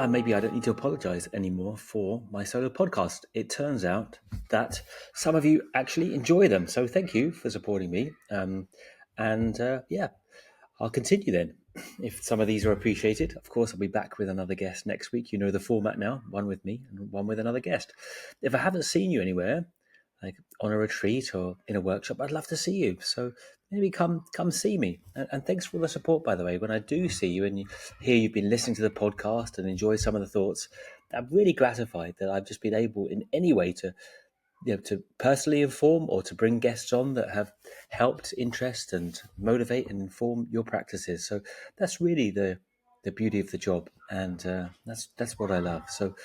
Maybe I don't need to apologize anymore for my solo podcast. It turns out that some of you actually enjoy them. So thank you for supporting me. I'll continue then. If some of these are appreciated, of course, I'll be back with another guest next week. You know the format now, one with me and one with another guest. If I haven't seen you anywhere, like on a retreat or in a workshop, I'd love to see you. So maybe come see me. And thanks for all the support, by the way. When I do see you and you hear you've been listening to the podcast and enjoy some of the thoughts, I'm really gratified that I've just been able in any way to personally inform or to bring guests on that have helped interest and motivate and inform your practices. So that's really the beauty of the job, and that's what I love. So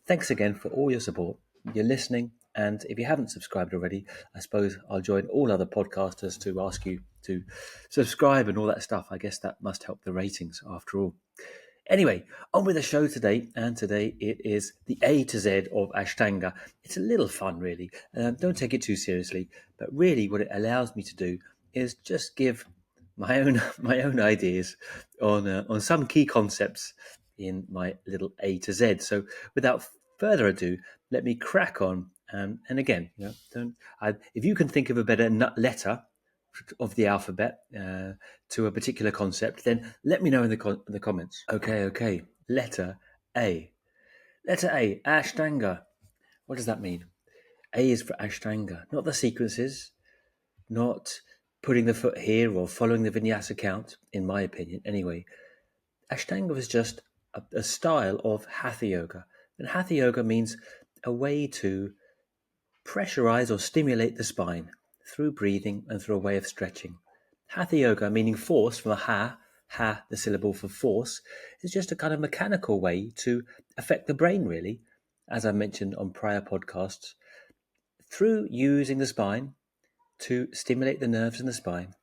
thanks again for all your support. You're listening, and if you haven't subscribed already, I suppose I'll join all other podcasters to ask you to subscribe and all that stuff. I guess that must help the ratings after all. Anyway, on with the show today, and today it is the A to Z of Ashtanga. It's a little fun, really. Don't take it too seriously, but really what it allows me to do is just give my own ideas on some key concepts in my little A to Z. So without further ado, let me crack on. And again, if you can think of a better letter of the alphabet to a particular concept, then let me know in the comments. Okay. Letter A. Letter A, Ashtanga. What does that mean? A is for Ashtanga, not the sequences, not putting the foot here or following the Vinyasa count, in my opinion, anyway. Ashtanga was just a style of Hatha Yoga. And Hatha Yoga means a way to pressurize or stimulate the spine through breathing and through a way of stretching. Hatha Yoga, meaning force from a ha, the syllable for force, is just a kind of mechanical way to affect the brain, really, as I mentioned on prior podcasts, through using the spine to stimulate the nerves in the spine.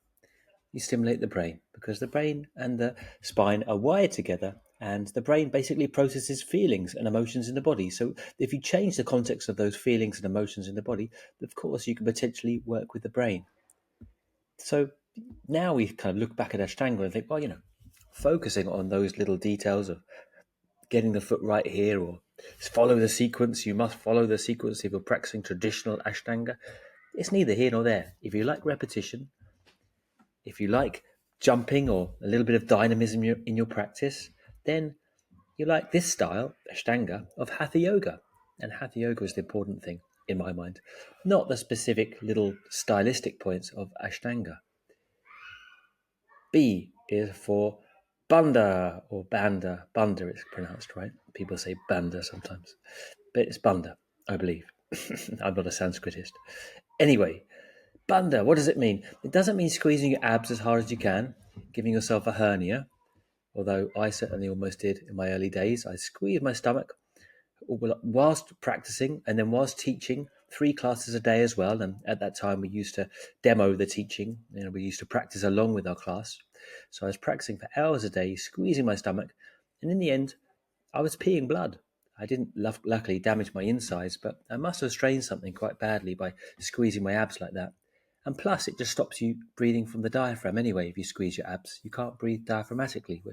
You stimulate the brain because the brain and the spine are wired together, and the brain basically processes feelings and emotions in the body. So if you change the context of those feelings and emotions in the body, of course, you can potentially work with the brain. So now we kind of look back at Ashtanga and think, well, focusing on those little details of getting the foot right here or follow the sequence. You must follow the sequence if you're practicing traditional Ashtanga. It's neither here nor there. If you like repetition, if you like jumping or a little bit of dynamism in your practice, then you like this style, Ashtanga, of Hatha Yoga. And Hatha Yoga is the important thing in my mind, not the specific little stylistic points of Ashtanga. B is for Bandha or Bandha. Bandha it's pronounced, right? People say Bandha sometimes, but it's Bandha, I believe. I'm not a Sanskritist. Anyway, Bandha, what does it mean? It doesn't mean squeezing your abs as hard as you can, giving yourself a hernia, although I certainly almost did in my early days. I squeezed my stomach whilst practicing and then whilst teaching 3 classes a day as well. And at that time, we used to demo the teaching. We used to practice along with our class. So I was practicing for hours a day, squeezing my stomach. And in the end, I was peeing blood. I didn't luckily damage my insides, but I must have strained something quite badly by squeezing my abs like that. And plus, it just stops you breathing from the diaphragm anyway. If you squeeze your abs, you can't breathe diaphragmatically.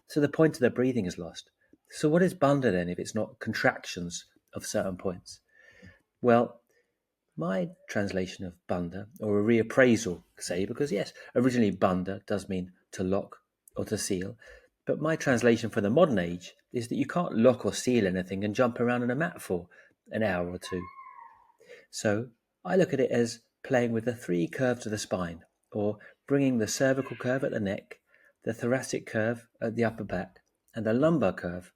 So the point of the breathing is lost. So what is Bandha then if it's not contractions of certain points? Well, my translation of Bandha, or a reappraisal, say, because yes, originally Bandha does mean to lock or to seal, but my translation for the modern age is that you can't lock or seal anything and jump around on a mat for an hour or two. So I look at it as playing with the 3 curves of the spine, or bringing the cervical curve at the neck, the thoracic curve at the upper back, and the lumbar curve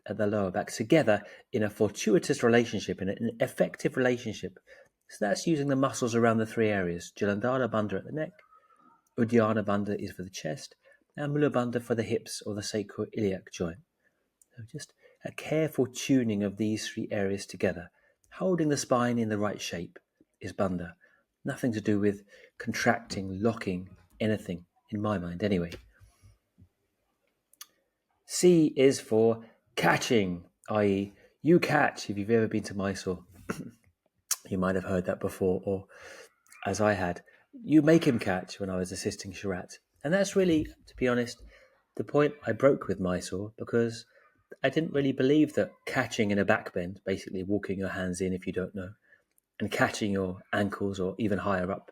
at the lower back together in a fortuitous relationship, in an effective relationship. So that's using the muscles around the 3 areas. Jalandhara Bandha at the neck, Uddiyana Bandha is for the chest, and Mula Bandha for the hips or the sacroiliac joint. So just a careful tuning of these 3 areas together, holding the spine in the right shape, is Bandha. Nothing to do with contracting, locking, anything, in my mind anyway. C is for catching, i.e. you catch if you've ever been to Mysore. You might have heard that before, or as I had, you make him catch when I was assisting Sharat. And that's really, to be honest, the point I broke with Mysore, because I didn't really believe that catching in a backbend, basically walking your hands in if you don't know, and catching your ankles or even higher up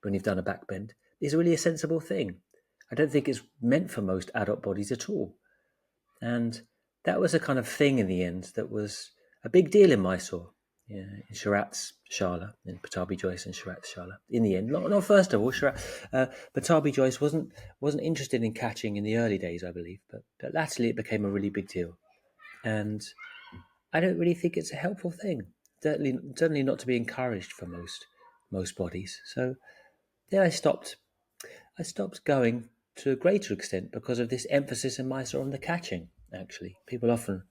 when you've done a backbend, is really a sensible thing. I don't think it's meant for most adult bodies at all. And that was a kind of thing in the end that was a big deal in Mysore, in Sharat's Shala, in Patabi Joyce and Sharat's Shala. In the end, not first of all, Patabi Joyce wasn't interested in catching in the early days, I believe, but latterly it became a really big deal. And I don't really think it's a helpful thing. Certainly not to be encouraged for most bodies. So then I stopped going to a greater extent because of this emphasis in Mysore on the catching, actually. People often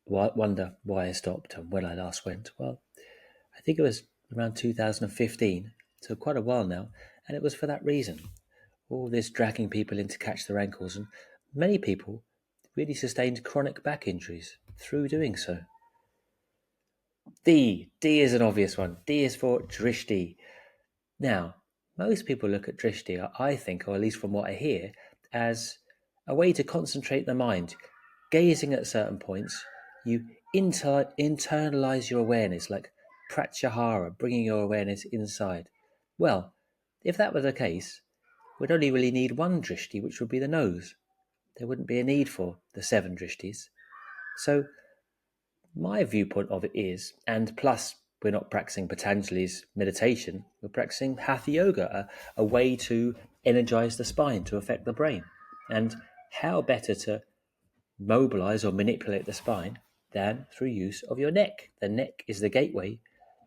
wonder why I stopped and when I last went. Well, I think it was around 2015, so quite a while now, and it was for that reason. All this dragging people in to catch their ankles, and many people really sustained chronic back injuries through doing so. D is an obvious one. D is for drishti. Now, most people look at drishti, I think, or at least from what I hear, as a way to concentrate the mind. Gazing at certain points, you internalize your awareness, like pratyahara, bringing your awareness inside. Well, if that were the case, we'd only really need one drishti, which would be the nose. There wouldn't be a need for the 7 drishtis. So my viewpoint of it is, and plus we're not practicing Patanjali's meditation, we're practicing Hatha Yoga, a way to energize the spine, to affect the brain. And how better to mobilize or manipulate the spine than through use of your neck. The neck is the gateway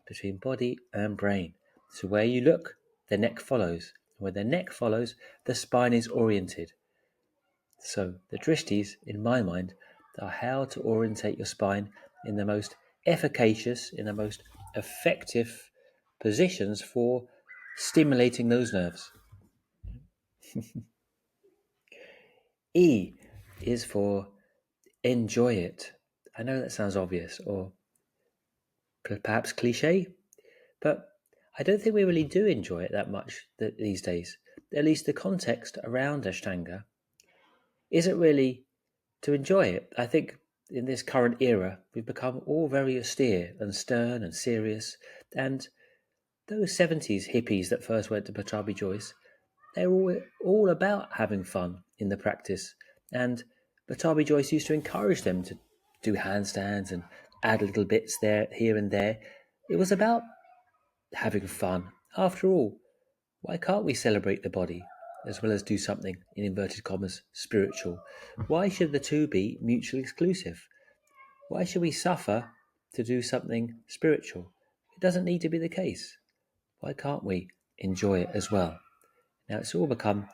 between body and brain. So where you look, the neck follows. Where the neck follows, the spine is oriented. So the drishtis, in my mind, are how to orientate your spine in the most efficacious, in the most effective positions for stimulating those nerves. E is for enjoy it. I know that sounds obvious or perhaps cliche, but I don't think we really do enjoy it that much these days. At least the context around Ashtanga isn't really to enjoy it. I think in this current era, we've become all very austere and stern and serious. And those 70s hippies that first went to Patabi Joyce, they were all about having fun in the practice. And Patabi Joyce used to encourage them to do handstands and add little bits there, here and there. It was about having fun. After all, why can't we celebrate the body as well as do something, in inverted commas, spiritual? Why should the two be mutually exclusive? Why should we suffer to do something spiritual? It doesn't need to be the case. Why can't we enjoy it as well? Now, it's all become,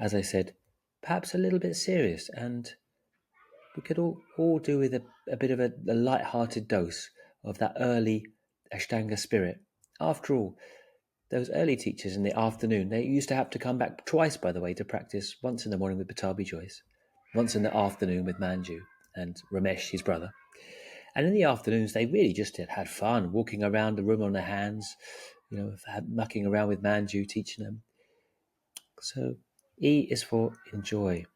as I said, perhaps a little bit serious, and we could all do with a bit of a light-hearted dose of that early Ashtanga spirit. After all, those early teachers in the afternoon, they used to have to come back twice, by the way, to practice, once in the morning with Patabi Joyce, once in the afternoon with Manju and Ramesh, his brother. And in the afternoons, they really just had fun, walking around the room on their hands, mucking around with Manju, teaching them. So E is for enjoy.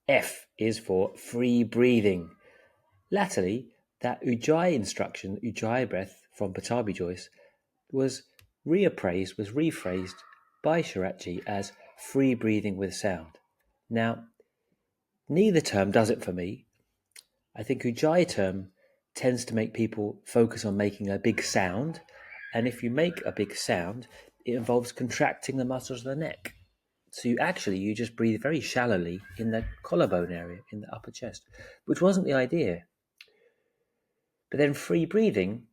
F is for free breathing. Latterly, that Ujjayi instruction, Ujjayi breath from Patabi Joyce, was rephrased by Sharatji as free breathing with sound. Now, neither term does it for me. I think Ujjayi term tends to make people focus on making a big sound, and if you make a big sound, it involves contracting the muscles of the neck. So you just breathe very shallowly in the collarbone area, in the upper chest, which wasn't the idea. But then free breathing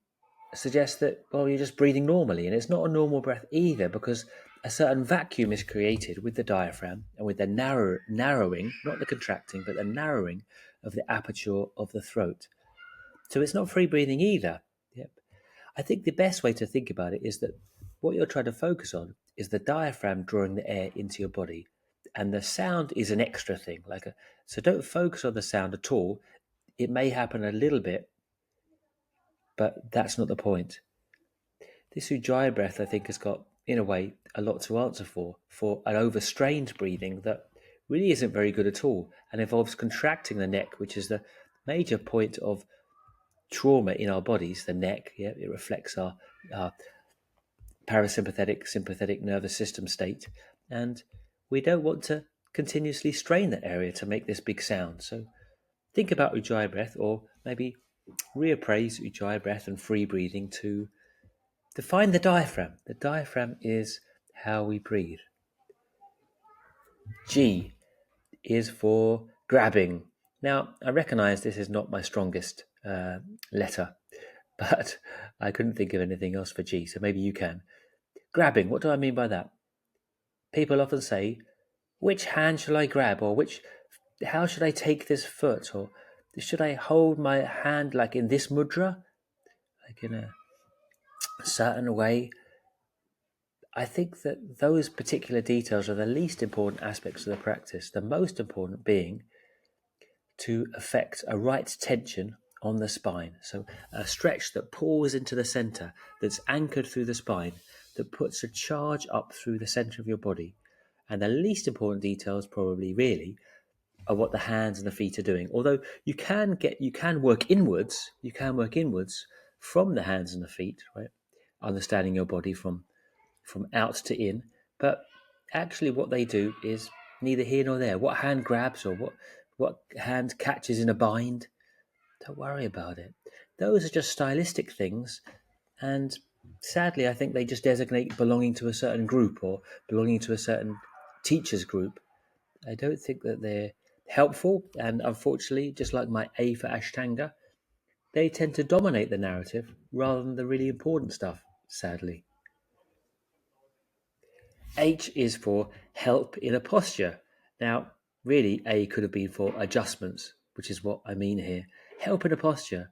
suggests that, well, you're just breathing normally, and it's not a normal breath either, because a certain vacuum is created with the diaphragm and with the narrowing, not the contracting, but the narrowing of the aperture of the throat. So it's not free breathing either. Yep. I think the best way to think about it is that what you're trying to focus on is the diaphragm drawing the air into your body, and the sound is an extra thing. So don't focus on the sound at all. It may happen a little bit, but that's not the point. This Ujjayi breath, I think, has got, in a way, a lot to answer for an overstrained breathing that really isn't very good at all and involves contracting the neck, which is the major point of trauma in our bodies. The neck, it reflects our parasympathetic, sympathetic nervous system state, and we don't want to continuously strain that area to make this big sound. So think about Ujjayi breath, or maybe reappraise Ujjayi breath and free breathing to define the diaphragm. The diaphragm is how we breathe. G is for grabbing. Now, I recognize this is not my strongest letter, but I couldn't think of anything else for G, so maybe you can. Grabbing, what do I mean by that? People often say, which hand shall I grab? Or how should I take this foot? Or should I hold my hand like in this mudra? Like in a certain way? I think that those particular details are the least important aspects of the practice, the most important being to affect a right tension on the spine. So a stretch that pulls into the center, that's anchored through the spine, that puts a charge up through the center of your body. And the least important details probably really are what the hands and the feet are doing. Although you can work inwards from the hands and the feet, right? Understanding your body from out to in, but actually what they do is neither here nor there. What hand grabs or what hand catches in a bind, don't worry about it. Those are just stylistic things, and sadly I think they just designate belonging to a certain group or belonging to a certain teacher's group. I don't think that they're helpful, and unfortunately, just like my A for Ashtanga, they tend to dominate the narrative rather than the really important stuff, sadly. H is for help in a posture. Now, really, A could have been for adjustments, which is what I mean here. Help in a posture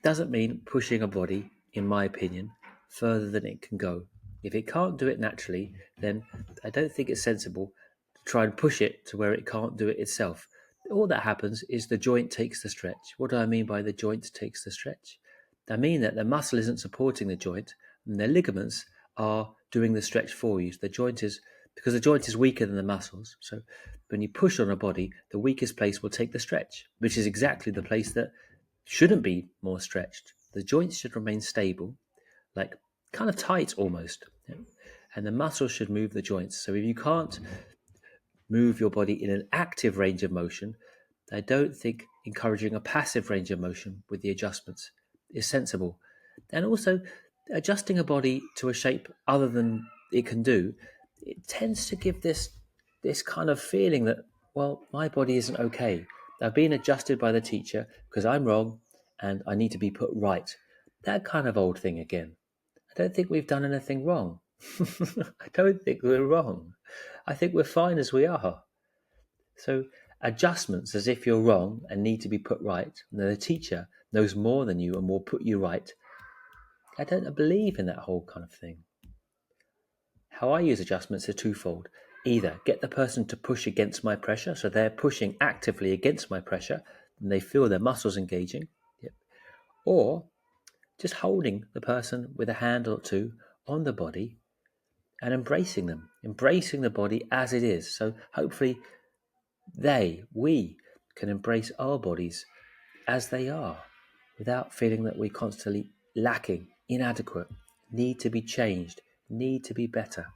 doesn't mean pushing a body, in my opinion, further than it can go. If it can't do it naturally, then I don't think it's sensible to try and push it to where it can't do it itself. All that happens is the joint takes the stretch. What do I mean by the joint takes the stretch? I mean that the muscle isn't supporting the joint, and the ligaments are doing the stretch for you. So because the joint is weaker than the muscles. So when you push on a body, the weakest place will take the stretch, which is exactly the place that shouldn't be more stretched. The joints should remain stable, like kind of tight almost. Yeah? And the muscles should move the joints. So if you can't move your body in an active range of motion, I don't think encouraging a passive range of motion with the adjustments is sensible. And also, adjusting a body to a shape other than it can do, it tends to give this kind of feeling that, well, my body isn't okay. I've been adjusted by the teacher because I'm wrong and I need to be put right. That kind of old thing again. I don't think we've done anything wrong. I don't think we're wrong. I think we're fine as we are. So adjustments as if you're wrong and need to be put right, and the teacher knows more than you and will put you right. I don't believe in that whole kind of thing. How I use adjustments are twofold. Either get the person to push against my pressure, so they're pushing actively against my pressure, and they feel their muscles engaging. Yep. Or just holding the person with a hand or two on the body and embracing them, embracing the body as it is. So hopefully we can embrace our bodies as they are without feeling that we're constantly lacking, inadequate, need to be changed, need to be better.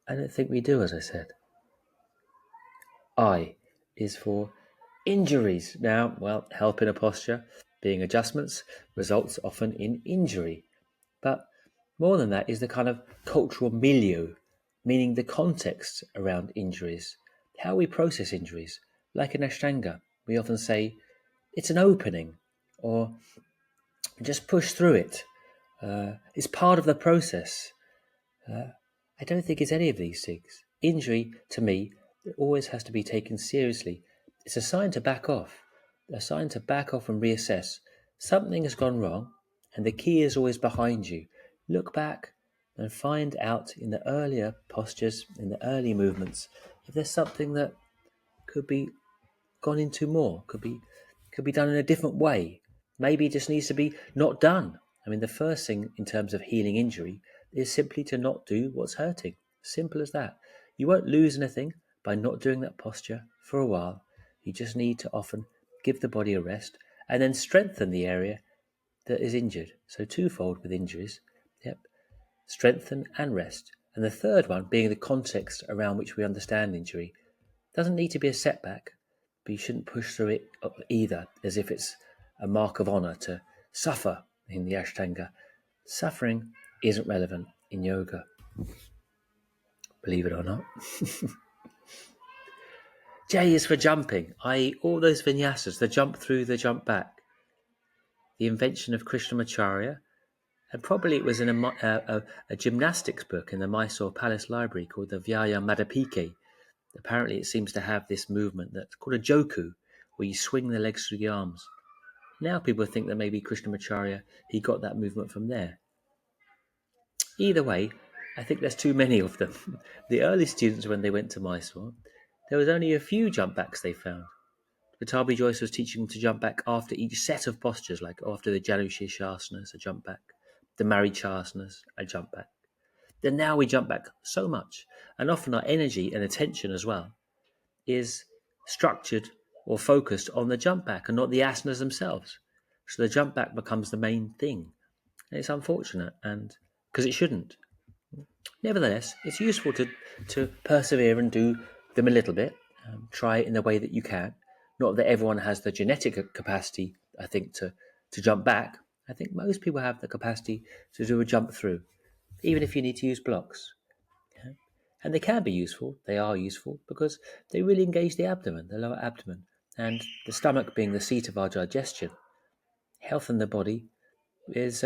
I don't think we do, as I said. I is for injuries. Now, well, help in a posture, being adjustments, results often in injury. But more than that is the kind of cultural milieu, meaning the context around injuries, how we process injuries. Like in Ashtanga, we often say, it's an opening, or just push through it. It's part of the process. I don't think it's any of these things. Injury, to me, always has to be taken seriously. It's a sign to back off, and reassess. Something has gone wrong, and the key is always behind you. Look back and find out in the earlier postures, in the early movements, if there's something that could be gone into more, could be done in a different way. Maybe it just needs to be not done. I mean, the first thing in terms of healing injury is simply to not do what's hurting. Simple as that. You won't lose anything by not doing that posture for a while. You just need to often give the body a rest and then strengthen the area that is injured. So twofold with injuries. Yep. Strengthen and rest. And the third one being the context around which we understand injury. Doesn't need to be a setback, but you shouldn't push through it either as if it's a mark of honor to suffer in the Ashtanga. Suffering isn't relevant in yoga, believe it or not. J is for jumping, i.e. all those vinyasas, the jump through, the jump back. The invention of Krishnamacharya, and probably it was in a gymnastics book in the Mysore Palace Library called the Madapike. Apparently it seems to have this movement that's called a joku, where you swing the legs through the arms. Now people think that maybe Krishnamacharya, he got that movement from there. Either way, I think there's too many of them. The early students, when they went to Mysore, there was only a few jump backs they found. Patabi Joyce was teaching them to jump back after each set of postures, like after the Janushirshasanas, a jump back, the Marichasanas, a jump back. Then now we jump back so much, and often our energy and attention as well is structured or focused on the jump back and not the asanas themselves. So the jump back becomes the main thing. And it's unfortunate, and because it shouldn't. Nevertheless, it's useful to persevere and do them a little bit. Try it in the way that you can. Not that everyone has the genetic capacity, I think, to jump back. I think most people have the capacity to do a jump through, even if you need to use blocks. Yeah? And they can be useful. They are useful because they really engage the abdomen, the lower abdomen, and the stomach being the seat of our digestion. Health in the body is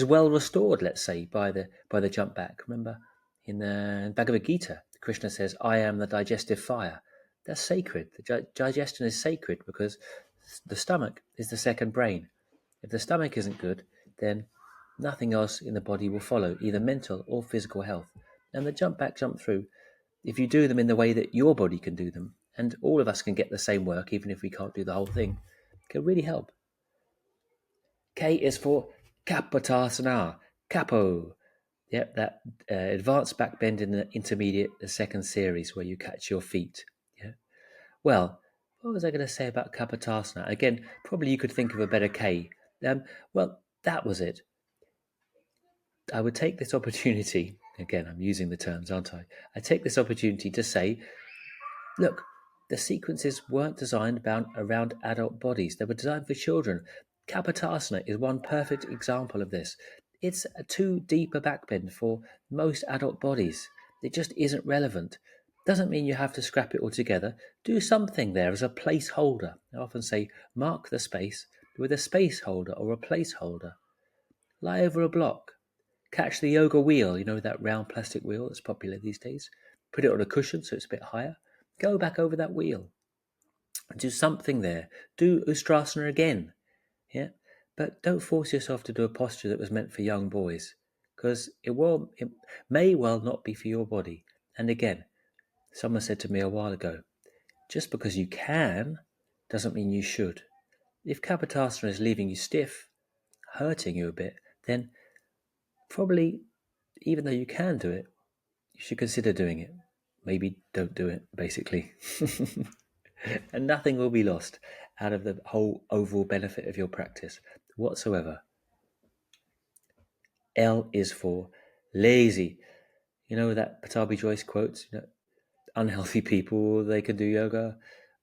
well restored, let's say, by the jump back. Remember, in the Bhagavad Gita, Krishna says, "I am the digestive fire." That's sacred. The digestion is sacred because the stomach is the second brain. If the stomach isn't good, then nothing else in the body will follow, either mental or physical health. And the jump back, jump through, if you do them in the way that your body can do them, and all of us can get the same work, even if we can't do the whole thing, can really help. K is for Kapotarsana, Capo. Yep, that advanced back bend in the intermediate, the second series where you catch your feet. Yeah. Well, what was I going to say about Kapotarsana? Again, probably you could think of a better K. Well, that was it. I would take this opportunity, again, I'm using the terms, aren't I? I take this opportunity to say, look, the sequences weren't designed around adult bodies. They were designed for children. Kapotarsana is one perfect example of this. It's a too deep a backbend for most adult bodies. It just isn't relevant. Doesn't mean you have to scrap it altogether. Do something there as a placeholder. I often say, mark the space with a space holder or a placeholder. Lie over a block. Catch the yoga wheel, you know, that round plastic wheel that's popular these days. Put it on a cushion so it's a bit higher. Go back over that wheel. Do something there. Do Ustrasana again. Yeah, but don't force yourself to do a posture that was meant for young boys, because it may well not be for your body. And again, someone said to me a while ago, just because you can doesn't mean you should. If Kapotarsana is leaving you stiff, hurting you a bit, then probably, even though you can do it, you should consider doing it. Maybe don't do it, basically. And nothing will be lost out of the whole overall benefit of your practice whatsoever. L is for lazy. You know that Patabi Joyce quotes, unhealthy people, they can do yoga.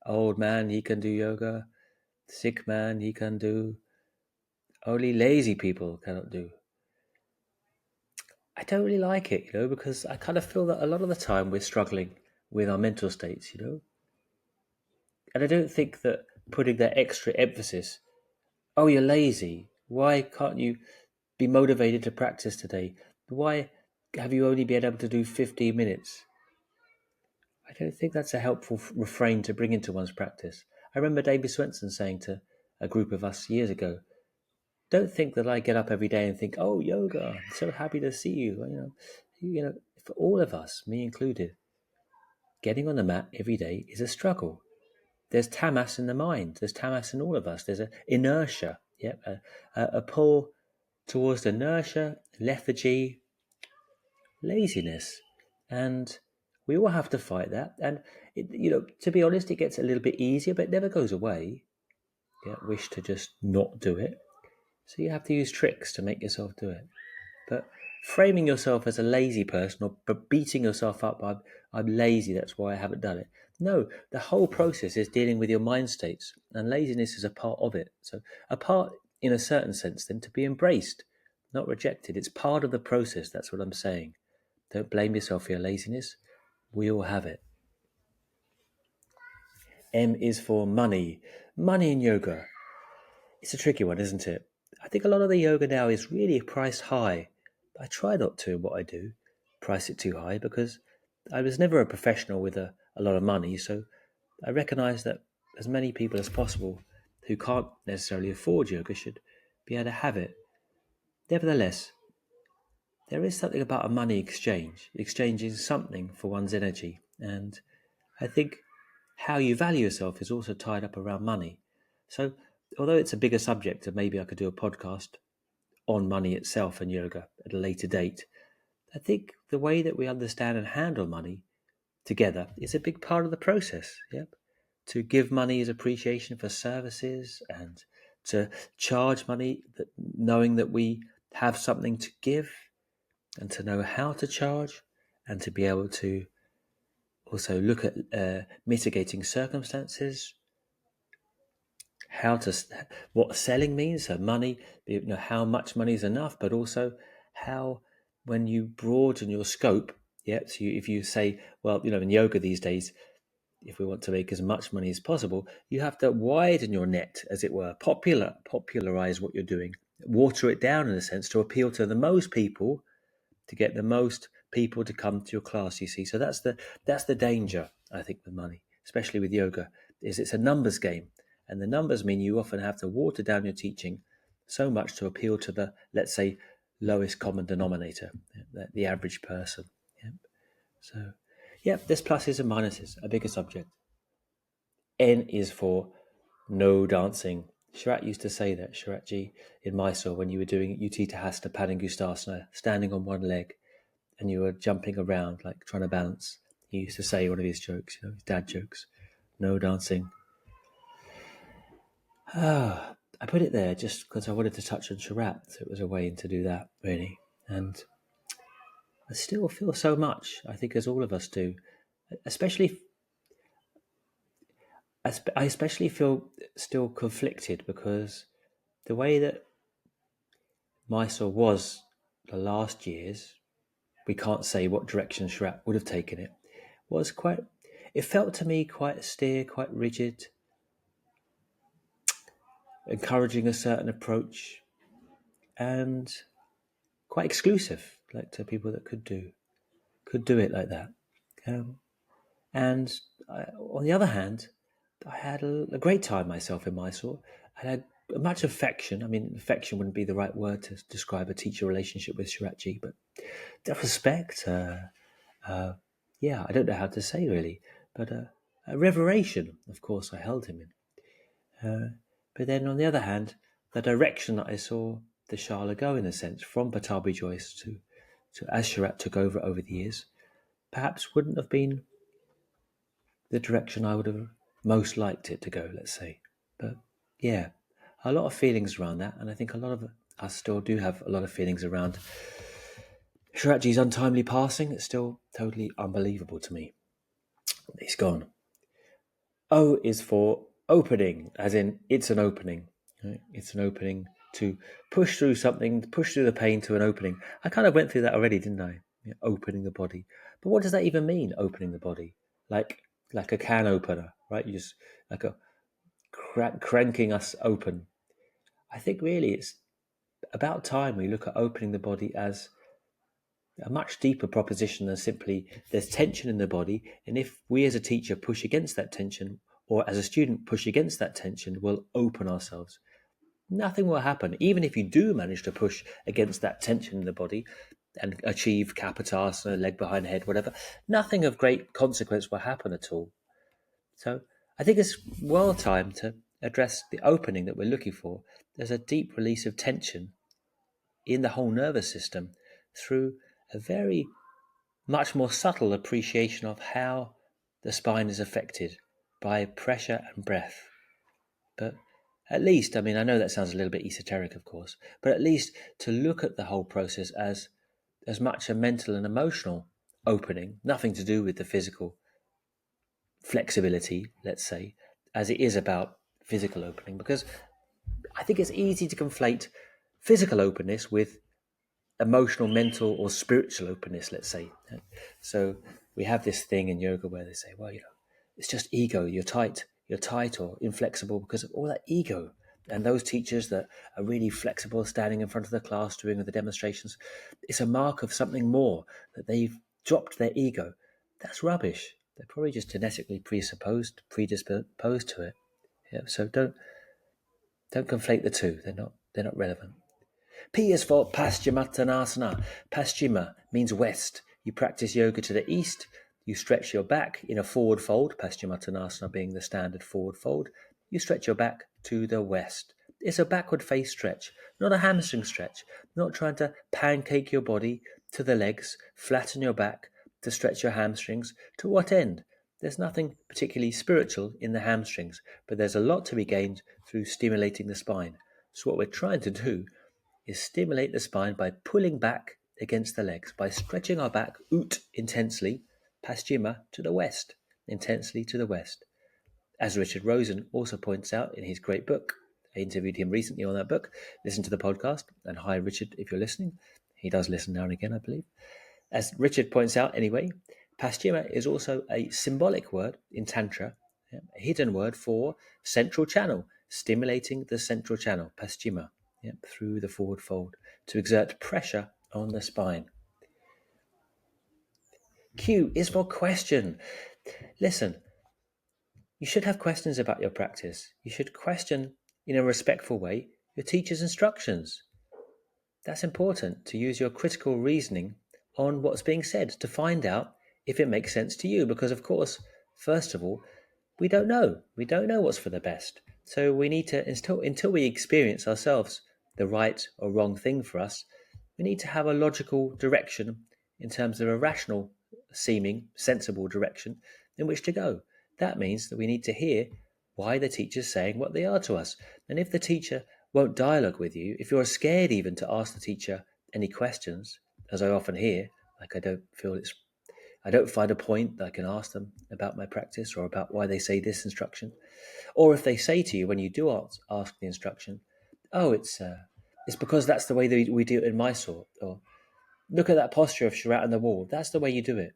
Old man, he can do yoga. Sick man, he can do. Only lazy people cannot do. I don't really like it, because I kind of feel that a lot of the time we're struggling with our mental states, And I don't think that putting that extra emphasis, oh, you're lazy, why can't you be motivated to practice today? Why have you only been able to do 15 minutes? I don't think that's a helpful refrain to bring into one's practice. I remember David Swenson saying to a group of us years ago, don't think that I get up every day and think, oh, yoga, I'm so happy to see you. For all of us, me included, getting on the mat every day is a struggle. There's tamas in the mind. There's tamas in all of us. There's an inertia. Yep, a pull towards the inertia, lethargy, laziness, and we all have to fight that. And to be honest, it gets a little bit easier, but it never goes away. Yeah, wish to just not do it. So you have to use tricks to make yourself do it. But framing yourself as a lazy person or beating yourself up, I'm lazy, that's why I haven't done it. No, the whole process is dealing with your mind states, and laziness is a part of it. So a part, in a certain sense, then to be embraced, not rejected. It's part of the process, that's what I'm saying. Don't blame yourself for your laziness. We all have it. M is for money. Money in yoga. It's a tricky one, isn't it? I think a lot of the yoga now is really priced high. I try not to, in what I do, price it too high, because I was never a professional with a lot of money. So I recognize that as many people as possible who can't necessarily afford yoga should be able to have it. Nevertheless, there is something about a money exchange, exchanging something for one's energy. And I think how you value yourself is also tied up around money. So although it's a bigger subject, and maybe I could do a podcast on money itself and yoga at a later date, I think the way that we understand and handle money together is a big part of the process. Yep. To give money is appreciation for services, and to charge money, that knowing that we have something to give, and to know how to charge, and to be able to also look at mitigating circumstances, what selling means, so money, how much money is enough, but also how, when you broaden your scope, so if you say, well, in yoga these days, if we want to make as much money as possible, you have to widen your net, as it were, popularize what you're doing, water it down in a sense to appeal to the most people, to get the most people to come to your class, you see. So that's the danger, I think, with money, especially with yoga, is it's a numbers game. And the numbers mean you often have to water down your teaching so much to appeal to the, let's say, lowest common denominator, the average person. Yeah. So, there's pluses and minuses, a bigger subject. N is for no dancing. Sharat used to say that, Sharatji, in Mysore, when you were doing Utthita Hasta Padangusthasana, standing on one leg, and you were jumping around, like trying to balance. He used to say one of his jokes, his dad jokes, no dancing. I put it there just because I wanted to touch on Sharat, so it was a way to do that, really. And I still feel so much, I think, as all of us do, I especially feel still conflicted, because the way that Mysore was the last years, we can't say what direction Sharat would have taken it, was it felt to me quite austere, quite rigid, encouraging a certain approach, and quite exclusive, like to people that could do it like that. On the other hand, I had a great time myself in Mysore. I had much affection. I mean, affection wouldn't be the right word to describe a teacher relationship with Shiratji, but the respect, I don't know how to say really, but a reveration, of course, I held him in. But then on the other hand, the direction that I saw the Shala go, in a sense, from Patabi Joyce to as Sharat took over the years, perhaps wouldn't have been the direction I would have most liked it to go, let's say. But yeah, a lot of feelings around that, and I think a lot of us still do have a lot of feelings around Sharatji's untimely passing. It's still totally unbelievable to me. He's gone. O is for opening, as in it's an opening. Right? It's an opening to push through something, push through the pain to an opening. I kind of went through that already, didn't I? Opening the body. But what does that even mean, opening the body? Like a can opener, right? You just like a cranking us open. I think really it's about time we look at opening the body as a much deeper proposition than simply there's tension in the body, and if we as a teacher push against that tension, or as a student push against that tension, we'll open ourselves. Nothing will happen. Even if you do manage to push against that tension in the body and achieve Kapotarsana, leg behind head, whatever, nothing of great consequence will happen at all. So I think it's well time to address the opening that we're looking for, there's a deep release of tension in the whole nervous system through a very much more subtle appreciation of how the spine is affected by pressure and breath. But at least, I know that sounds a little bit esoteric, of course, but at least to look at the whole process as much a mental and emotional opening, nothing to do with the physical flexibility, let's say, as it is about physical opening, because I think it's easy to conflate physical openness with emotional, mental, or spiritual openness, let's say. So we have this thing in yoga where they say, well, it's just ego. You're tight or inflexible because of all that ego. And those teachers that are really flexible, standing in front of the class, doing the demonstrations, it's a mark of something more, that they've dropped their ego. That's rubbish. They're probably just genetically predisposed to it. Yeah, so don't conflate the two. They're not relevant. P is for Paschimottanasana. Paschima means west. You practice yoga to the east. You stretch your back in a forward fold, Paschimottanasana being the standard forward fold. You stretch your back to the west. It's a backward face stretch, not a hamstring stretch. Not trying to pancake your body to the legs, flatten your back to stretch your hamstrings. To what end? There's nothing particularly spiritual in the hamstrings, but there's a lot to be gained through stimulating the spine. So what we're trying to do is stimulate the spine by pulling back against the legs, by stretching our back intensely, Paschima to the west, intensely to the west. As Richard Rosen also points out in his great book, I interviewed him recently on that book. Listen to the podcast, and hi Richard if you're listening. He does listen now and again, I believe. As Richard points out anyway, Paschima is also a symbolic word in Tantra, a hidden word for central channel, stimulating the central channel, Paschima, through the forward fold to exert pressure on the spine. Q is for question. Listen, you should have questions about your practice. You should question, in a respectful way, your teacher's instructions. That's important, to use your critical reasoning on what's being said to find out if it makes sense to you. Because, of course, first of all, we don't know. We don't know what's for the best. So we need to, until we experience ourselves the right or wrong thing for us, we need to have a logical direction in terms of a rational seeming, sensible direction in which to go. That means that we need to hear why the teacher's saying what they are to us. And if the teacher won't dialogue with you, if you're scared even to ask the teacher any questions, as I often hear, like I don't find a point that I can ask them about my practice or about why they say this instruction. Or if they say to you when you do ask the instruction, oh, it's because that's the way that we do it in Mysore, or look at that posture of Sharat on the wall, that's the way you do it.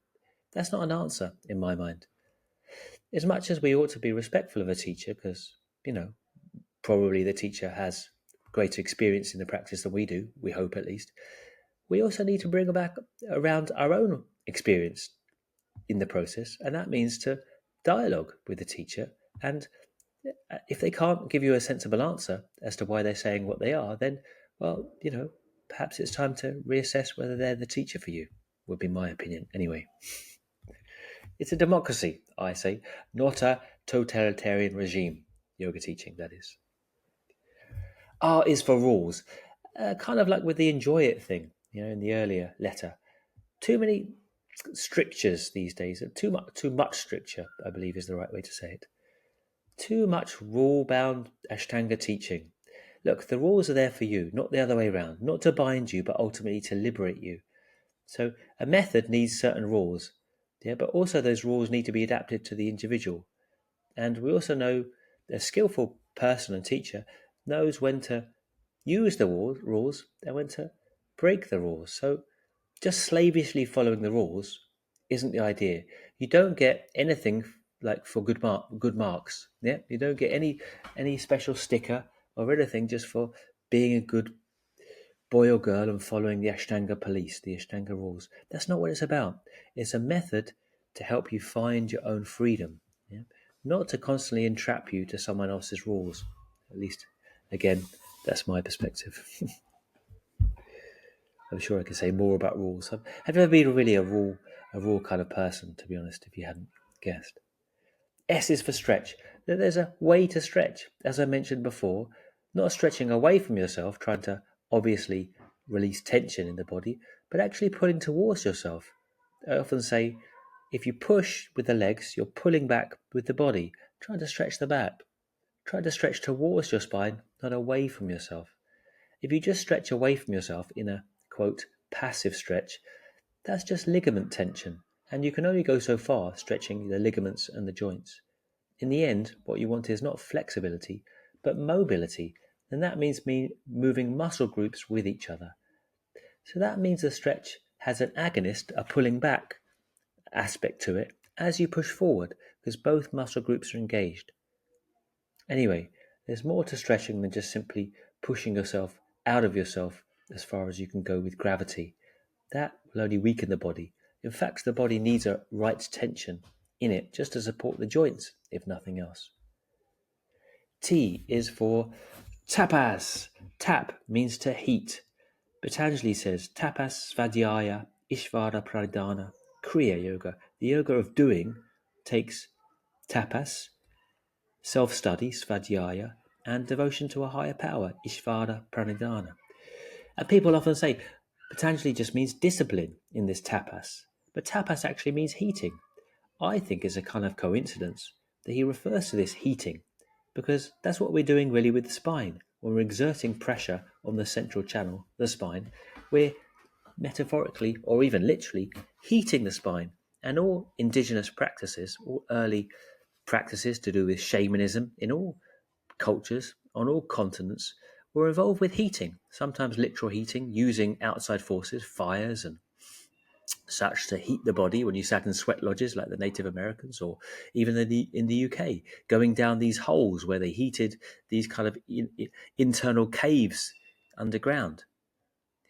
That's not an answer in my mind. As much as we ought to be respectful of a teacher, because, probably the teacher has greater experience in the practice than we do, we hope at least, we also need to bring back around our own experience in the process, and that means to dialogue with the teacher. And if they can't give you a sensible answer as to why they're saying what they are, then, well, perhaps it's time to reassess whether they're the teacher for you, would be my opinion anyway. It's a democracy, I say, not a totalitarian regime. Yoga teaching, that is. R is for rules. Kind of like with the enjoy it thing, in the earlier letter. Too many strictures these days. Too much stricture, I believe is the right way to say it. Too much rule-bound Ashtanga teaching. Look, the rules are there for you, not the other way around. Not to bind you, but ultimately to liberate you. So a method needs certain rules, but also those rules need to be adapted to the individual. And we also know a skillful person and teacher knows when to use the rules and when to break the rules. So just slavishly following the rules isn't the idea. You don't get anything like for good marks. Yeah, you don't get any special sticker or anything just for being a good boy or girl and following the Ashtanga police, the Ashtanga rules. That's not what it's about. It's a method to help you find your own freedom, not to constantly entrap you to someone else's rules. At least, again, that's my perspective. I'm sure I could say more about rules. I've never been really a rule kind of person, to be honest, if you hadn't guessed. S is for stretch. that there's a way to stretch, as I mentioned before, not stretching away from yourself, trying to obviously release tension in the body, but actually pulling towards yourself. I often say, if you push with the legs, you're pulling back with the body, trying to stretch the back. Try to stretch towards your spine, not away from yourself. If you just stretch away from yourself in a, quote, passive stretch, that's just ligament tension, and you can only go so far stretching the ligaments and the joints. In the end, what you want is not flexibility, but mobility, and that means moving muscle groups with each other. So that means the stretch has an agonist, a pulling back aspect to it as you push forward, because both muscle groups are engaged. Anyway, there's more to stretching than just simply pushing yourself out of yourself as far as you can go with gravity. That will only weaken the body. In fact, the body needs a right tension in it just to support the joints, if nothing else. T is for tapas. Tap means to heat. Patanjali says tapas svadhyaya ishvara pranidhana kriya yoga. The yoga of doing takes tapas, self-study, svadhyaya, and devotion to a higher power, ishvara pranidhana. And people often say Patanjali just means discipline in this tapas, but tapas actually means heating. I think it's a kind of coincidence that he refers to this heating, because that's what we're doing really with the spine. When we're exerting pressure on the central channel, the spine, we're metaphorically or even literally heating the spine. And all indigenous practices, all early practices to do with shamanism in all cultures, on all continents, were involved with heating, sometimes literal heating, using outside forces, fires and such, to heat the body when you sat in sweat lodges like the Native Americans, or even in the UK, going down these holes where they heated these kind of internal caves underground.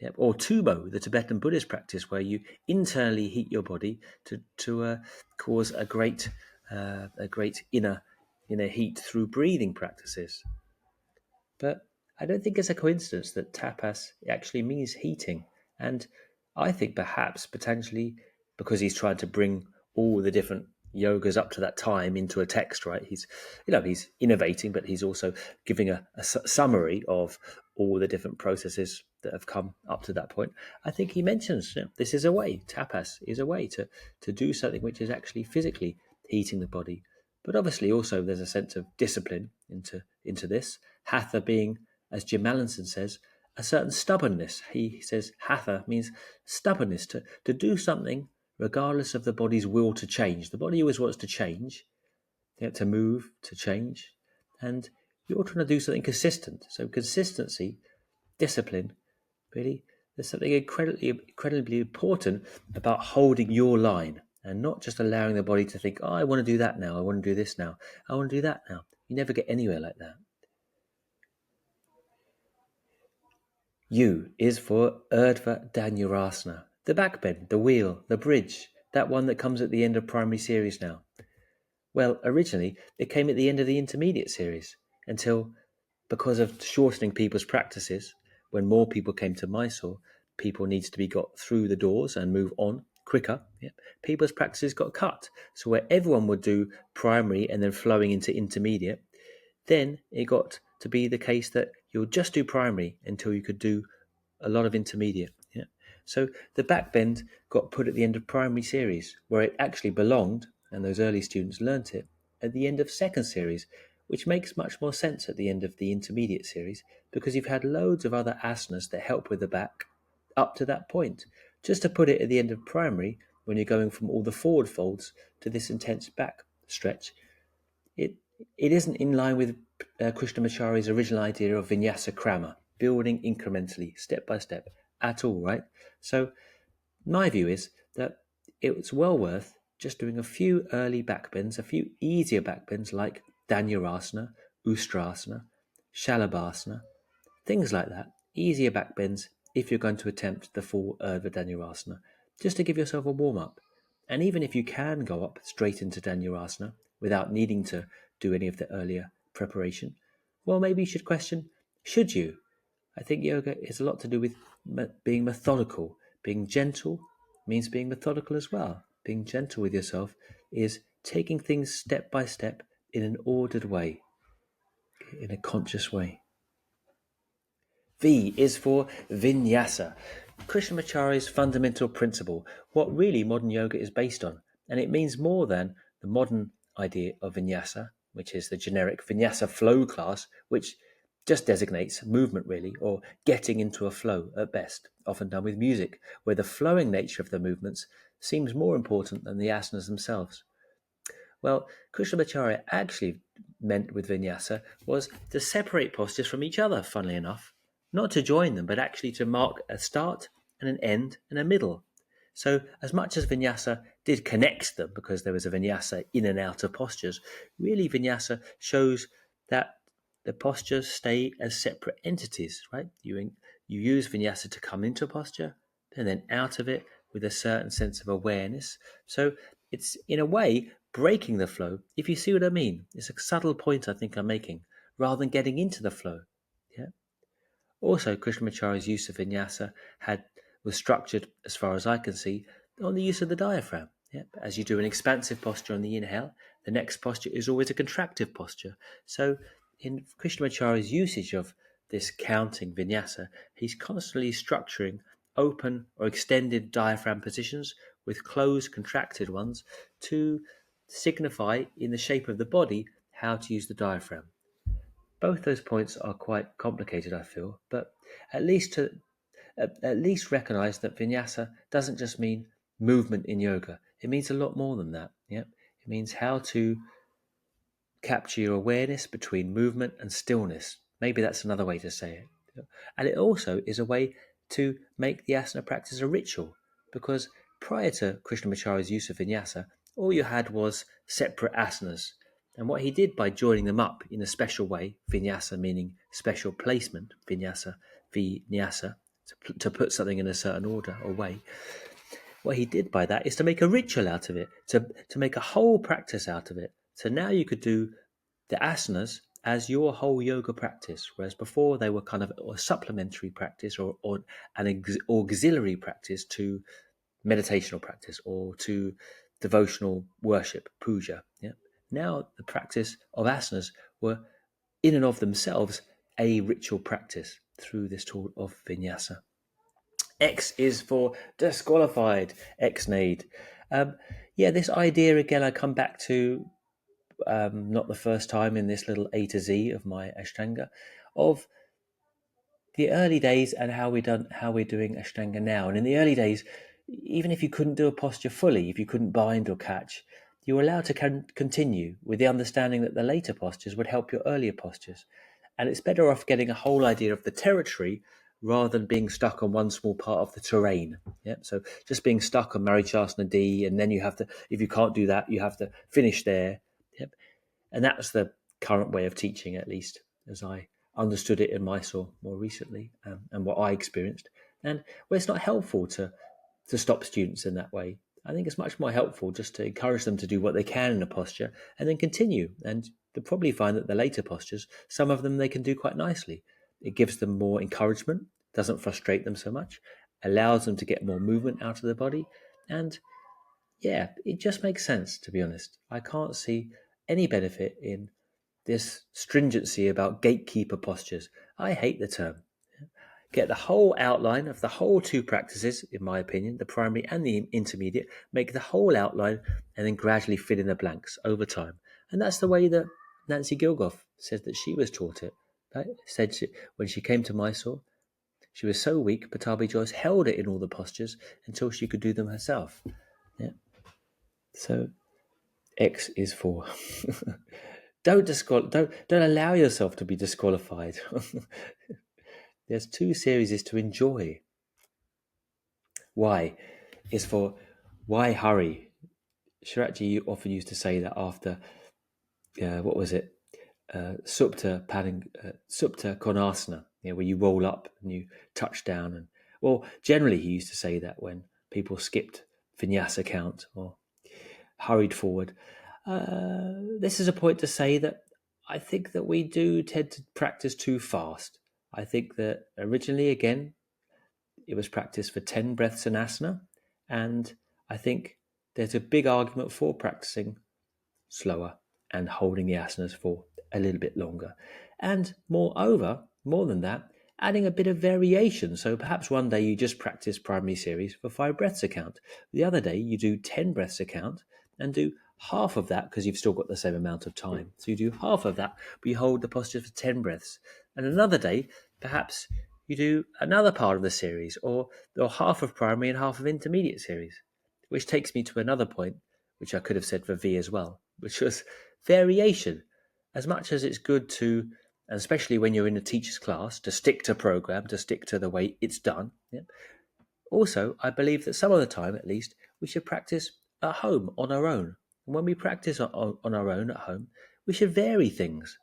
Yep. Or Tumo, the Tibetan Buddhist practice, where you internally heat your body to cause a great inner heat through breathing practices. But I don't think it's a coincidence that tapas actually means heating. And I think perhaps potentially because he's trying to bring all the different yogas up to that time into a text, right? He's innovating, but he's also giving a summary of all the different processes that have come up to that point. I think he mentions this is a way, tapas is a way to do something which is actually physically heating the body. But obviously also there's a sense of discipline into this. Hatha being, as Jim Mallinson says, a certain stubbornness. He says Hatha means stubbornness, to do something regardless of the body's will to change. The body always wants to change, to move, to change. And you're trying to do something consistent. So consistency, discipline, really, there's something incredibly important about holding your line and not just allowing the body to think, oh, I want to do that now, I want to do this now, I want to do that now. You never get anywhere like that. U is for Urdhva Dhanurasana, the backbend, the wheel, the bridge, that one that comes at the end of primary series now. Well, originally it came at the end of the intermediate series until, because of shortening people's practices, when more people came to Mysore, people needs to be got through the doors and move on quicker. Yeah. People's practices got cut. So where everyone would do primary and then flowing into intermediate, then it got to be the case that you'll just do primary until you could do a lot of intermediate. Yeah. So the backbend got put at the end of primary series, where it actually belonged, and those early students learnt it, at the end of second series, which makes much more sense at the end of the intermediate series, because you've had loads of other asanas that help with the back up to that point. Just to put it at the end of primary, when you're going from all the forward folds to this intense back stretch, it isn't in line with Krishnamacharya's original idea of Vinyasa krama, building incrementally, step by step, at all, right? So my view is that it's well worth just doing a few early backbends, a few easier backbends like Dhanurasana, Ustrasana, Shalabhasana, things like that. Easier backbends if you're going to attempt the full Urdhva Dhanurasana, just to give yourself a warm-up. And even if you can go up straight into Dhanurasana without needing to do any of the earlier preparation, well, maybe you should question, should you? I think yoga is a lot to do with being methodical. Being gentle means being methodical as well. Being gentle with yourself is taking things step by step, in an ordered way, in a conscious way. V is for Vinyasa, Krishnamacharya's fundamental principle, what really modern yoga is based on. And it means more than the modern idea of Vinyasa, which is the generic Vinyasa flow class, which just designates movement really, or getting into a flow at best, often done with music, where the flowing nature of the movements seems more important than the asanas themselves. Well, Krishnamacharya actually meant with Vinyasa was to separate postures from each other, funnily enough. Not to join them, but actually to mark a start and an end and a middle. So, as much as Vinyasa did connect them, because there was a Vinyasa in and out of postures, really Vinyasa shows that the postures stay as separate entities, right? You use Vinyasa to come into a posture and then out of it with a certain sense of awareness. So, it's in a way breaking the flow, if you see what I mean. It's a subtle point I think I'm making, rather than getting into the flow. Yeah. Also, Krishnamacharya's use of vinyasa was structured, as far as I can see, on the use of the diaphragm. Yeah. As you do an expansive posture on the inhale, the next posture is always a contractive posture. So, in Krishnamacharya's usage of this counting vinyasa, he's constantly structuring open or extended diaphragm positions with closed contracted ones to signify in the shape of the body how to use the diaphragm. Both those points are quite complicated, I feel, but at least recognize that vinyasa doesn't just mean movement in yoga. It means a lot more than that. Yeah, it means how to capture your awareness between movement and stillness. Maybe that's another way to say it. And it also is a way to make the asana practice a ritual, because prior to Krishnamacharya's use of vinyasa, all you had was separate asanas. And what he did by joining them up in a special way, vinyasa meaning special placement, vinyasa, to put something in a certain order or way, what he did by that is to make a ritual out of it, to make a whole practice out of it. So now you could do the asanas as your whole yoga practice, whereas before they were kind of a supplementary practice or an auxiliary practice to meditational practice or to devotional worship, puja. Yeah. Now the practice of asanas were in and of themselves a ritual practice through this tool of vinyasa. X is for disqualified, ex-nade. This idea again, I come back to not the first time in this little A to Z of my Ashtanga, of the early days and how we're doing Ashtanga now. And in the early days, even if you couldn't do a posture fully, if you couldn't bind or catch, you were allowed to continue with the understanding that the later postures would help your earlier postures. And it's better off getting a whole idea of the territory rather than being stuck on one small part of the terrain. Yeah. So just being stuck on Marichasana D, and then you have to, if you can't do that, you have to finish there. Yep. And that's the current way of teaching, at least as I understood it in Mysore more recently, and what I experienced. And it's not helpful to stop students in that way. I think it's much more helpful just to encourage them to do what they can in a posture and then continue. And they'll probably find that the later postures, some of them they can do quite nicely. It gives them more encouragement, doesn't frustrate them so much, allows them to get more movement out of the body. And yeah, it just makes sense, to be honest. I can't see any benefit in this stringency about gatekeeper postures. I hate the term. Get the whole outline of the whole two practices, in my opinion, the primary and the intermediate, make the whole outline and then gradually fill in the blanks over time. And that's the way that Nancy Gilgoff said that she was taught it. Right? When she came to Mysore, she was so weak, Patabi Joyce held it in all the postures until she could do them herself. Yeah. So X is for don't allow yourself to be disqualified. There's two series to enjoy. Y is for why hurry. Shiraji often used to say that after, what was it? Supta Konasana, where you roll up and you touch down. And well, generally he used to say that when people skipped vinyasa count or hurried forward. This is a point to say that I think that we do tend to practice too fast. I think that originally, again, it was practiced for 10 breaths in asana, and I think there's a big argument for practicing slower and holding the asanas for a little bit longer. And moreover, more than that, adding a bit of variation. So perhaps one day you just practice primary series for 5 breaths a count. The other day you do 10 breaths a count and do half of that because you've still got the same amount of time. So you do half of that, but you hold the posture for 10 breaths. And another day, perhaps you do another part of the series or half of primary and half of intermediate series, which takes me to another point, which I could have said for V as well, which was variation. As much as it's good to, and especially when you're in a teacher's class, to stick to program, to stick to the way it's done. Yeah. Also, I believe that some of the time, at least, we should practice at home on our own. And when we practice on our own at home, we should vary things.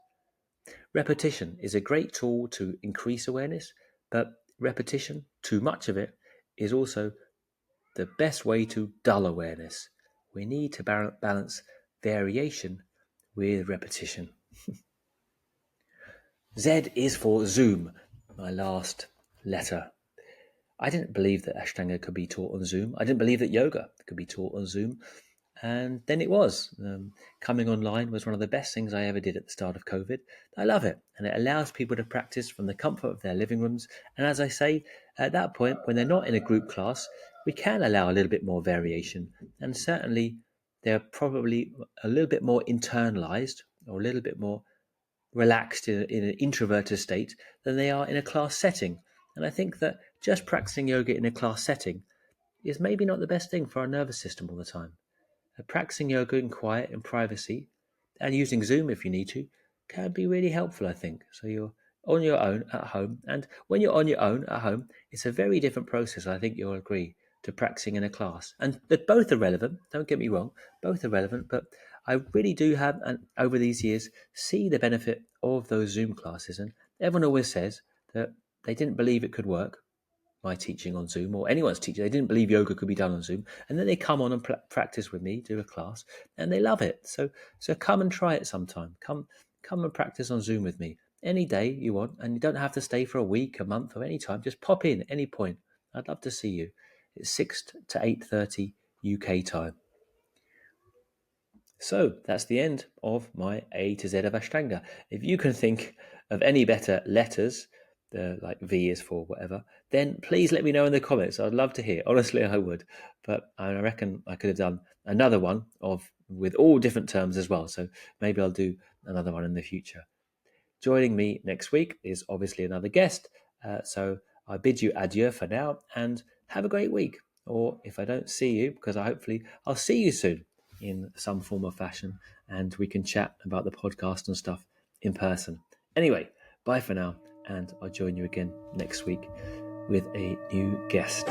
Repetition is a great tool to increase awareness, but repetition, too much of it, is also the best way to dull awareness. We need to balance variation with repetition. Z is for Zoom, my last letter. I didn't believe that Ashtanga could be taught on Zoom. I didn't believe that yoga could be taught on Zoom. And then it was. Coming online was one of the best things I ever did at the start of COVID. I love it. And it allows people to practice from the comfort of their living rooms. And as I say, at that point, when they're not in a group class, we can allow a little bit more variation. And certainly, they're probably a little bit more internalized or a little bit more relaxed in an introverted state than they are in a class setting. And I think that just practicing yoga in a class setting is maybe not the best thing for our nervous system all the time. Practicing yoga in quiet and privacy, and using Zoom if you need to, can be really helpful, I think. So you're on your own at home. And when you're on your own at home, it's a very different process, I think you'll agree, to practicing in a class. And that both are relevant, don't get me wrong, both are relevant, but I really do have, and over these years, see the benefit of those Zoom classes. And everyone always says that they didn't believe it could work, my teaching on Zoom, or anyone's teaching. They didn't believe yoga could be done on Zoom. And then they come on and practice with me, do a class, and they love it. So come and try it sometime. Come and practice on Zoom with me any day you want. And you don't have to stay for a week, a month, or any time. Just pop in at any point. I'd love to see you. It's 6 to 8:30 UK time. So that's the end of my A to Z of Ashtanga. If you can think of any better letters, like V is for whatever, then please let me know in the comments. I'd love to hear. Honestly, I would. But I reckon I could have done another one with all different terms as well. So maybe I'll do another one in the future. Joining me next week is obviously another guest. So I bid you adieu for now and have a great week. Or if I don't see you, because I'll see you soon in some form or fashion, and we can chat about the podcast and stuff in person. Anyway, bye for now, and I'll join you again next week with a new guest.